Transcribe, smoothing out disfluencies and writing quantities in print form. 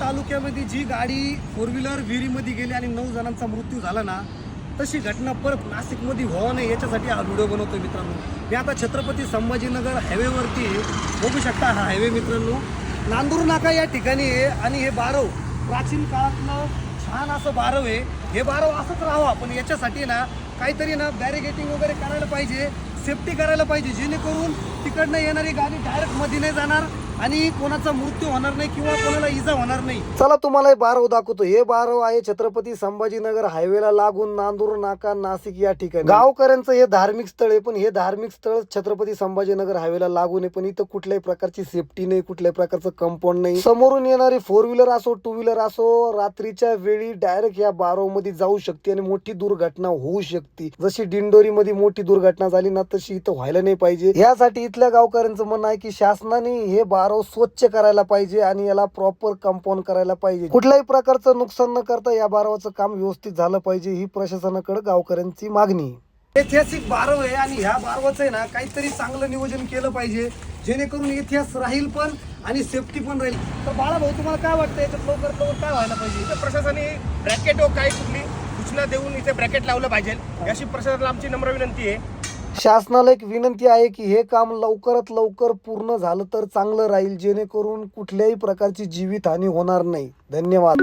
तालुक्यामध्ये जी गाडी 4 व्हीलर विहिरीमध्ये गेली आणि 9 जणांचा मृत्यू झाला ना, तशी घटना परत नाशिकमध्ये व्हावं नाही याच्यासाठी हा व्हिडिओ बनवतोय मित्रांनो. मी आता छत्रपती संभाजीनगर हायवेवरती बघू शकता. हा हायवे मित्रांनो नांदूर नाका या ठिकाणी आहे आणि हे बारव प्राचीन काळातलं छान असं बारव आहे. हे बारव असंच राहावं, पण याच्यासाठी ना काहीतरी ना बॅरिगेटिंग वगैरे करायला पाहिजे, सेफ्टी करायला पाहिजे, जेणेकरून तिकडनं येणारी गाडी डायरेक्ट मध्ये नाही जाणार आणि कोणाचा मृत्यू होणार नाही किंवा कोणाला इजा होणार नाही. चला तुम्हाला हे बारव दाखवतो. हे बारव आहे छत्रपती संभाजीनगर हायवेला लागून नांदूर नाका नाशिक या ठिकाणी. गावकऱ्यांचं हे धार्मिक स्थळ आहे, पण हे धार्मिक स्थळ छत्रपती संभाजीनगर हायवेला लागून आहे, पण इथं कुठल्याही प्रकारची सेफ्टी नाही, कुठल्याही प्रकारचं कंपाऊंड नाही. समोरून येणारी 4 व्हीलर असो 2 व्हीलर असो रात्रीच्या वेळी डायरेक्ट या बारव मध्ये जाऊ शकते आणि मोठी दुर्घटना होऊ शकते. जशी दिंडोरी मध्ये मोठी दुर्घटना झाली ना, तशी इथं व्हायला नाही पाहिजे. यासाठी इथल्या गावकऱ्यांचं म्हणणं आहे की शासनाने हे बारव स्वच्छ करायला पाहिजे आणि याला प्रॉपर कंपाऊंड करायला पाहिजे. कुठल्याही प्रकारचं नुकसान न करता या बारवाचं काम व्यवस्थित झालं पाहिजे, ही प्रशासनाकडे गावकऱ्यांची मागणी. ऐतिहासिक बारव आहे आणि ह्या बारवाचं आहे ना काहीतरी चांगलं नियोजन केलं पाहिजे, जेणेकरून इतिहास राहील पण आणि सेफ्टी पण राहील. तर बाळा भाऊ, तुम्हाला काय वाटतं याच्यात लवकर लवकर काय व्हायला पाहिजे? इथं प्रशासनाने ब्रॅकेट व काही कुठली सूचना देऊन इथे ब्रॅकेट लावलं पाहिजे, अशी प्रशासनाला आमची नम्र विनंती आहे. शासनाला एक विनंती आहे की हे काम लवकरात लवकर पूर्ण झालं तर चांगलं राहील, जेणेकरून कुठल्याही प्रकारची जीवितहानी होणार नाही. धन्यवाद.